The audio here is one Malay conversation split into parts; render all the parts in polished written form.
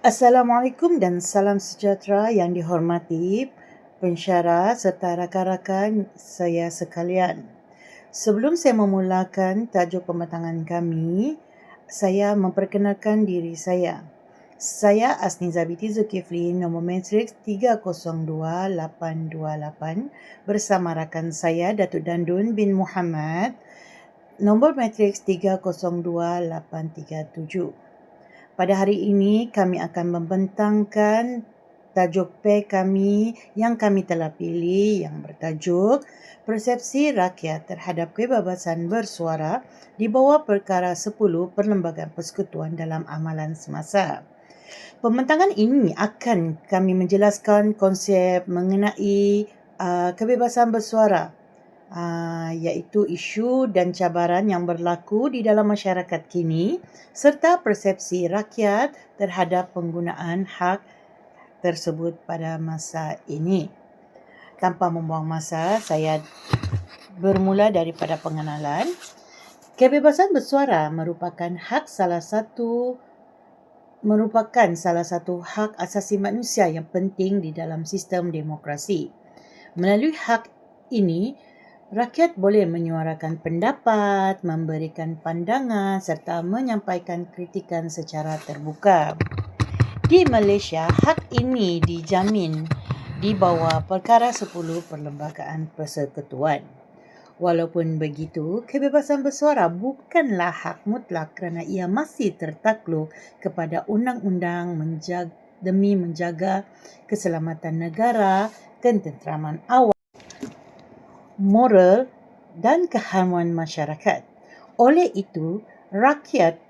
Assalamualaikum dan salam sejahtera yang dihormati pensyarah serta rakan-rakan saya sekalian. Sebelum saya memulakan tajuk pembentangan kami, saya memperkenalkan diri saya. Saya Asniza binti Zulkifli, nombor matriks 302828 bersama rakan saya Datuk Dandun bin Muhammad, nombor matriks 302837. Pada hari ini, kami akan membentangkan tajuk pair kami yang kami telah pilih yang bertajuk Persepsi Rakyat Terhadap Kebebasan Bersuara di bawah Perkara 10 Perlembagaan Persekutuan dalam Amalan Semasa. Pembentangan ini akan kami menjelaskan konsep mengenai kebebasan bersuara, iaitu isu dan cabaran yang berlaku di dalam masyarakat kini serta persepsi rakyat terhadap penggunaan hak tersebut pada masa ini. Tanpa membuang masa, saya bermula daripada pengenalan. Kebebasan bersuara merupakan salah satu hak asasi manusia yang penting di dalam sistem demokrasi. Melalui hak ini, rakyat boleh menyuarakan pendapat, memberikan pandangan serta menyampaikan kritikan secara terbuka. Di Malaysia, hak ini dijamin di bawah Perkara 10 Perlembagaan Persekutuan. Walaupun begitu, kebebasan bersuara bukanlah hak mutlak kerana ia masih tertakluk kepada undang-undang demi menjaga keselamatan negara, ketenteraman awam, moral dan keharmonian masyarakat. Oleh itu, rakyat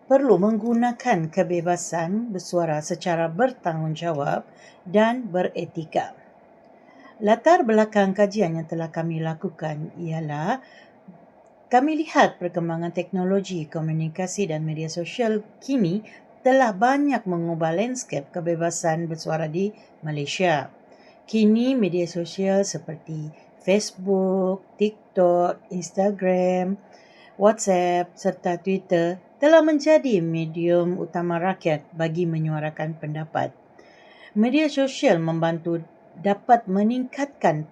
perlu menggunakan kebebasan bersuara secara bertanggungjawab dan beretika. Latar belakang kajian yang telah kami lakukan ialah kami lihat perkembangan teknologi, komunikasi dan media sosial kini telah banyak mengubah lanskap kebebasan bersuara di Malaysia. Kini media sosial seperti Facebook, TikTok, Instagram, WhatsApp serta Twitter telah menjadi medium utama rakyat bagi menyuarakan pendapat. Media sosial membantu dapat meningkatkan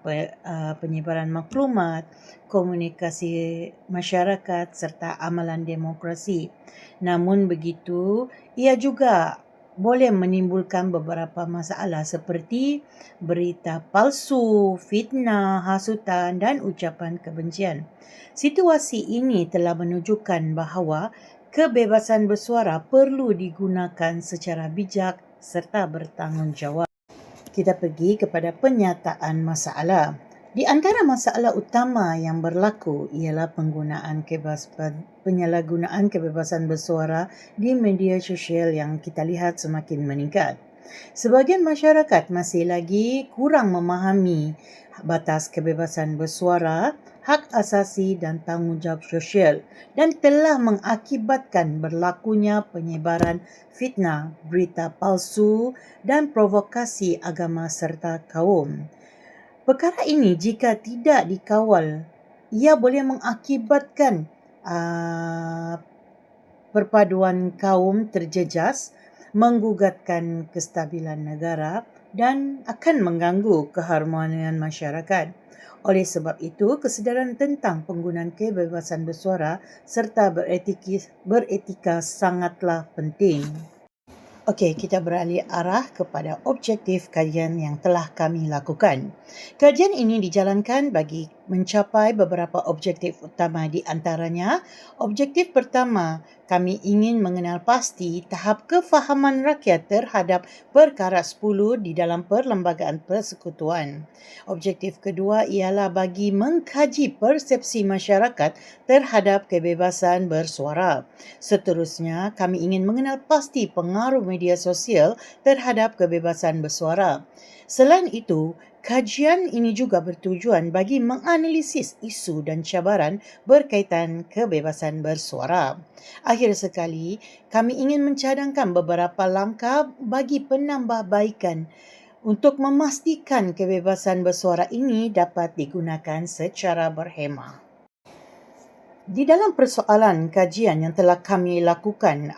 penyebaran maklumat, komunikasi masyarakat serta amalan demokrasi. Namun begitu, ia juga boleh menimbulkan beberapa masalah seperti berita palsu, fitnah, hasutan dan ucapan kebencian. Situasi ini telah menunjukkan bahawa kebebasan bersuara perlu digunakan secara bijak serta bertanggungjawab. Kita pergi kepada penyataan masalah. Di antara masalah utama yang berlaku ialah penyalahgunaan kebebasan bersuara di media sosial yang kita lihat semakin meningkat. Sebahagian masyarakat masih lagi kurang memahami batas kebebasan bersuara, hak asasi dan tanggungjawab sosial dan telah mengakibatkan berlakunya penyebaran fitnah, berita palsu dan provokasi agama serta kaum. Perkara ini jika tidak dikawal, ia boleh mengakibatkan perpaduan kaum terjejas, menggugatkan kestabilan negara dan akan mengganggu keharmonian masyarakat. Oleh sebab itu, kesedaran tentang penggunaan kebebasan bersuara serta beretika sangatlah penting. Okey, kita beralih arah kepada objektif kajian yang telah kami lakukan. Kajian ini dijalankan bagi mencapai beberapa objektif utama, di antaranya, objektif pertama, kami ingin mengenal pasti tahap kefahaman rakyat terhadap Perkara 10 di dalam Perlembagaan Persekutuan. Objektif kedua ialah bagi mengkaji persepsi masyarakat terhadap kebebasan bersuara. Seterusnya, kami ingin mengenal pasti pengaruh media sosial terhadap kebebasan bersuara. Selain itu, kajian ini juga bertujuan bagi menganalisis isu dan cabaran berkaitan kebebasan bersuara. Akhir sekali, kami ingin mencadangkan beberapa langkah bagi penambahbaikan untuk memastikan kebebasan bersuara ini dapat digunakan secara berhemah. Di dalam persoalan kajian yang telah kami lakukan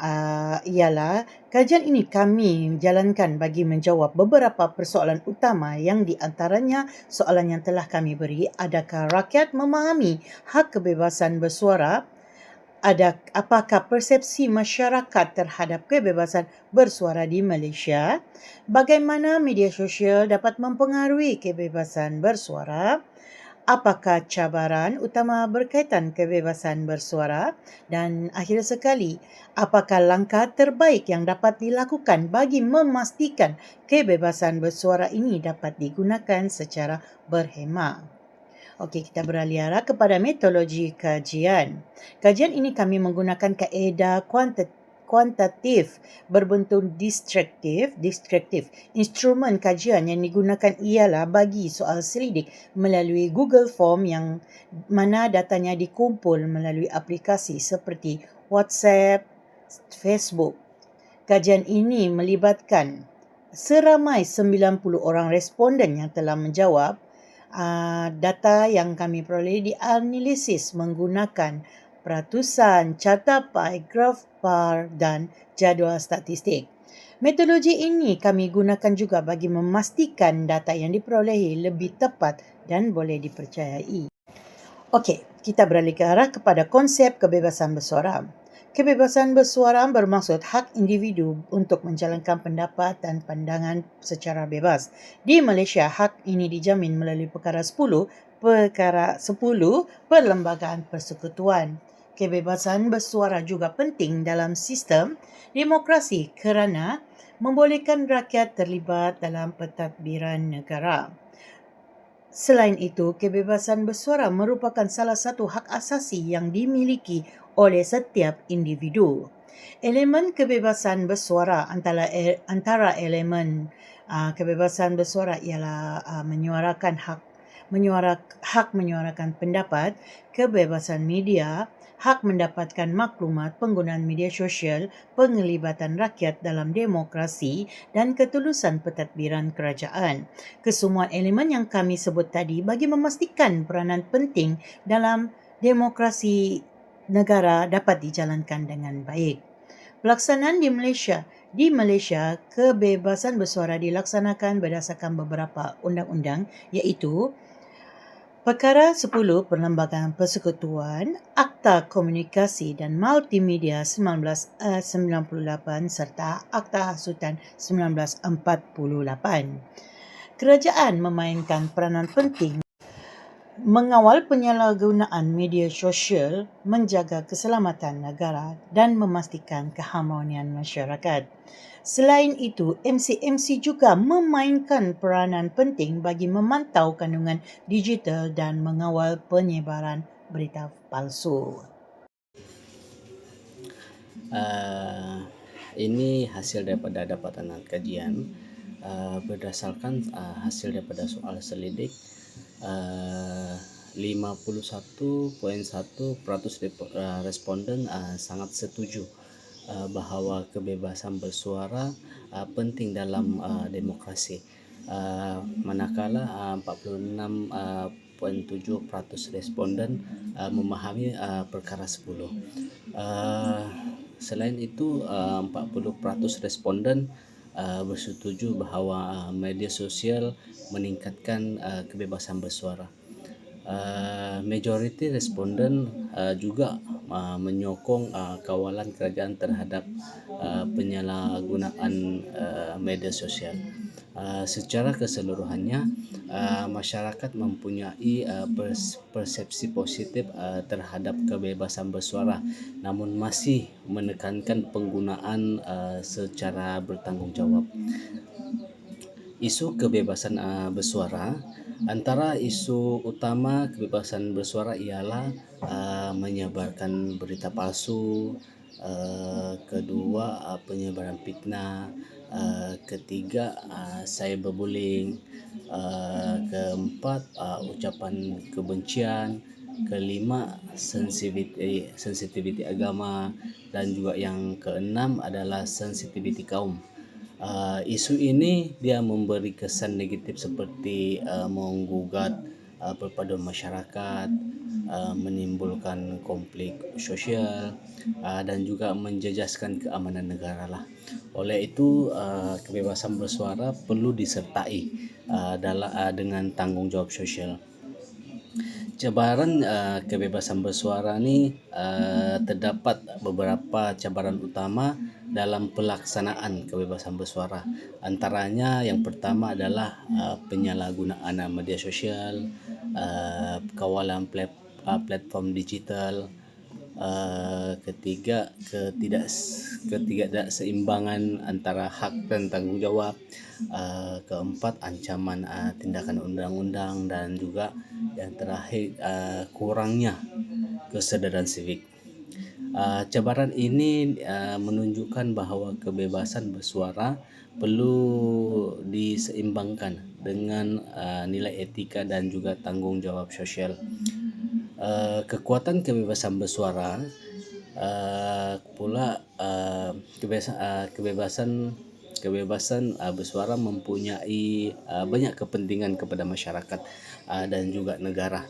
ialah kajian ini kami jalankan bagi menjawab beberapa persoalan utama yang di antaranya soalan yang telah kami beri, adakah rakyat memahami hak kebebasan bersuara? Apakah persepsi masyarakat terhadap kebebasan bersuara di Malaysia? Bagaimana media sosial dapat mempengaruhi kebebasan bersuara? Apakah cabaran utama berkaitan kebebasan bersuara? Dan akhir sekali, apakah langkah terbaik yang dapat dilakukan bagi memastikan kebebasan bersuara ini dapat digunakan secara berhemah? Okey, kita beralih arah kepada metodologi kajian. Kajian ini kami menggunakan kaedah kuantitatif berbentuk distraktif. Instrumen kajian yang digunakan ialah bagi soal selidik melalui Google Form yang mana datanya dikumpul melalui aplikasi seperti WhatsApp, Facebook. Kajian ini melibatkan seramai 90 orang responden yang telah menjawab. Data yang kami peroleh dianalisis menggunakan peratusan, carta pie, graf bar dan jadual statistik. Metodologi ini kami gunakan juga bagi memastikan data yang diperolehi lebih tepat dan boleh dipercayai. Okey, kita beralih ke arah kepada konsep kebebasan bersuara. Kebebasan bersuara bermaksud hak individu untuk menjalankan pendapat dan pandangan secara bebas. Di Malaysia, hak ini dijamin melalui Perkara 10 Perlembagaan Persekutuan. Kebebasan bersuara juga penting dalam sistem demokrasi kerana membolehkan rakyat terlibat dalam pentadbiran negara. Selain itu, kebebasan bersuara merupakan salah satu hak asasi yang dimiliki oleh setiap individu. Elemen kebebasan bersuara antara elemen kebebasan bersuara ialah hak menyuarakan pendapat, kebebasan media, hak mendapatkan maklumat, penggunaan media sosial, penglibatan rakyat dalam demokrasi dan ketulusan pentadbiran kerajaan. Kesemua elemen yang kami sebut tadi bagi memastikan peranan penting dalam demokrasi negara dapat dijalankan dengan baik. Pelaksanaan di Malaysia, kebebasan bersuara dilaksanakan berdasarkan beberapa undang-undang iaitu Perkara 10 Perlembagaan Persekutuan, Akta Komunikasi dan Multimedia 1998 serta Akta Hasutan 1948. Kerajaan memainkan peranan penting mengawal penyalahgunaan media sosial, menjaga keselamatan negara dan memastikan keharmonian masyarakat. Selain itu, MCMC juga memainkan peranan penting bagi memantau kandungan digital dan mengawal penyebaran berita palsu. Ini hasil daripada dapatan kajian berdasarkan hasil daripada soal selidik 51.1% responden sangat setuju bahawa kebebasan bersuara penting dalam demokrasi, manakala 46.7% responden memahami perkara 10. Selain itu 40% responden bersetuju bahawa media sosial meningkatkan kebebasan bersuara. Majoriti responden juga menyokong kawalan kerajaan terhadap penyalahgunaan media sosial. Secara keseluruhannya, masyarakat mempunyai persepsi positif terhadap kebebasan bersuara, namun masih menekankan penggunaan secara bertanggungjawab. Isu kebebasan bersuara, antara isu utama kebebasan bersuara ialah menyebarkan berita palsu, kedua penyebaran fitnah, ketiga cyberbullying, keempat ucapan kebencian, kelima sensitiviti agama, dan juga yang keenam adalah sensitiviti kaum. Isu ini dia memberi kesan negatif seperti menggugat perpaduan masyarakat, menimbulkan konflik sosial, dan juga menjejaskan keamanan negara lah. Oleh itu, kebebasan bersuara perlu disertai dengan tanggung jawab sosial. Cabaran kebebasan bersuara ni terdapat beberapa cabaran utama dalam pelaksanaan kebebasan bersuara. Antaranya yang pertama adalah penyalahgunaan media sosial, kawalan platform digital, ketiga ketidakseimbangan antara hak dan tanggung jawab, keempat ancaman tindakan undang-undang, dan juga yang terakhir kurangnya kesadaran sivik. Cabaran ini menunjukkan bahawa kebebasan bersuara perlu diseimbangkan dengan nilai etika dan juga tanggung jawab sosial. Kekuatan kebebasan bersuara pula kebebasan bersuara mempunyai banyak kepentingan kepada masyarakat dan juga negara.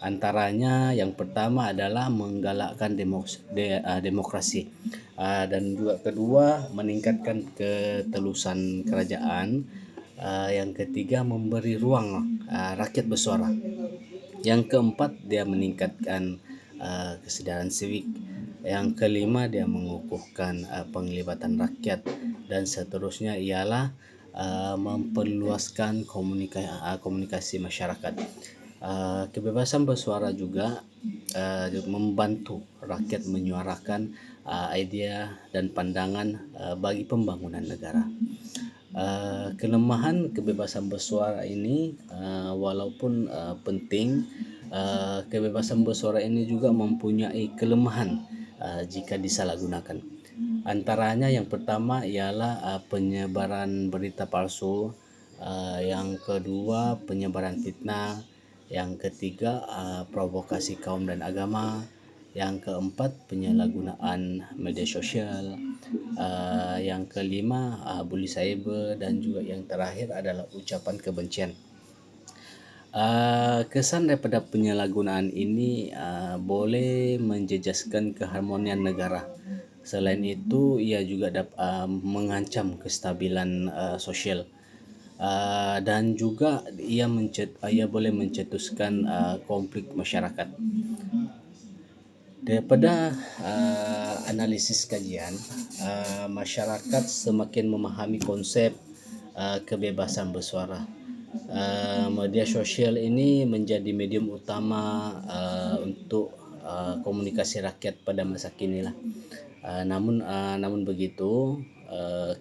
Antaranya yang pertama adalah menggalakkan demokrasi, dan juga kedua meningkatkan ketelusan kerajaan, yang ketiga memberi ruang rakyat bersuara, yang keempat dia meningkatkan kesedaran sivik, yang kelima dia mengukuhkan penglibatan rakyat, dan seterusnya ialah memperluaskan komunikasi masyarakat. Kebebasan bersuara juga membantu rakyat menyuarakan idea dan pandangan bagi pembangunan negara. Kelemahan kebebasan bersuara ini walaupun penting, kebebasan bersuara ini juga mempunyai kelemahan jika disalahgunakan. Antaranya yang pertama ialah penyebaran berita palsu, yang kedua penyebaran fitnah, yang ketiga provokasi kaum dan agama, yang keempat penyalahgunaan media sosial, yang kelima bully cyber, dan juga yang terakhir adalah ucapan kebencian. Kesan daripada penyalahgunaan ini boleh menjejaskan keharmonian negara. Selain itu, ia juga mengancam kestabilan sosial, dan juga ia boleh mencetuskan konflik masyarakat. Daripada analisis kajian, masyarakat semakin memahami konsep kebebasan bersuara. Media sosial ini menjadi medium utama untuk komunikasi rakyat pada masa kini lah. Namun begitu,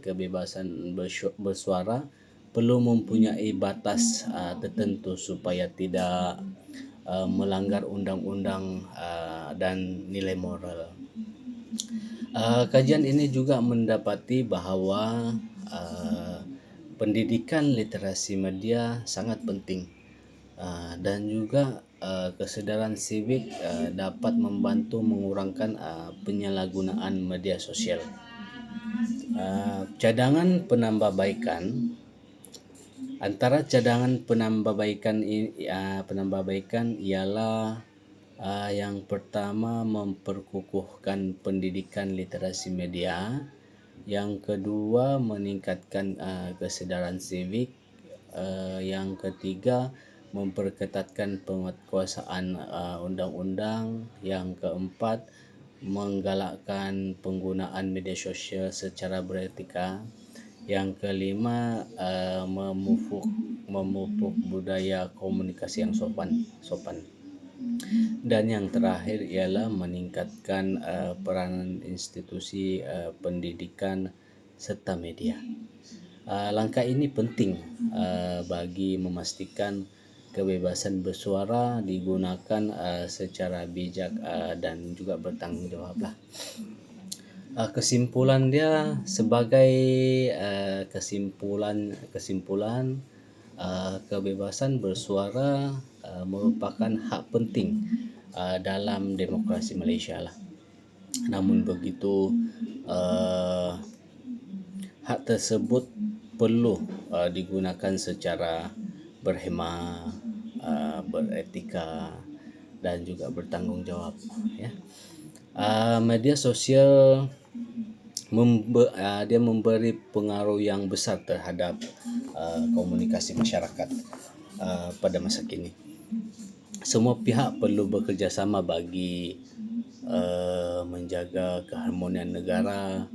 kebebasan bersuara perlu mempunyai batas tertentu supaya tidak melanggar undang-undang dan nilai moral. Kajian ini juga mendapati bahawa pendidikan literasi media sangat penting, dan juga kesedaran sivik dapat membantu mengurangkan penyalahgunaan media sosial. Cadangan penambahbaikan, antara cadangan penambahbaikan ialah yang pertama memperkukuhkan pendidikan literasi media, yang kedua meningkatkan kesedaran sivik, yang ketiga memperketatkan penguatkuasaan undang-undang, yang keempat menggalakkan penggunaan media sosial secara beretika, yang kelima memupuk budaya komunikasi yang sopan, dan yang terakhir ialah meningkatkan peranan institusi pendidikan serta media. Langkah ini penting bagi memastikan kebebasan bersuara digunakan secara bijak dan juga bertanggung jawab lah. Kesimpulan dia sebagai kesimpulan kebebasan bersuara merupakan hak penting dalam demokrasi Malaysia lah. Namun begitu, hak tersebut perlu digunakan secara berhemah, beretika, dan juga bertanggung jawab, ya. Media sosial dia memberi pengaruh yang besar terhadap komunikasi masyarakat pada masa kini. Semua pihak perlu bekerjasama bagi menjaga keharmonian negara,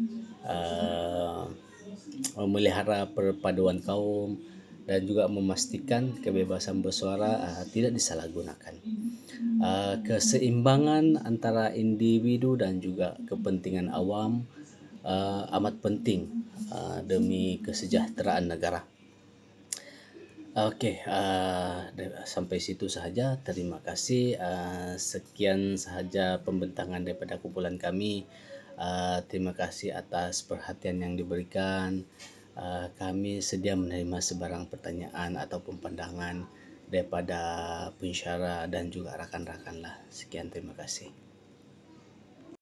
memelihara perpaduan kaum, dan juga memastikan kebebasan bersuara tidak disalahgunakan. Keseimbangan antara individu dan juga kepentingan awam amat penting demi kesejahteraan negara. Okey, sampai situ sahaja. Terima kasih. Sekian sahaja pembentangan daripada kumpulan kami. Terima kasih atas perhatian yang diberikan. Kami sedia menerima sebarang pertanyaan ataupun pandangan daripada pensyarah dan juga rakan-rakan lah. Sekian, terima kasih.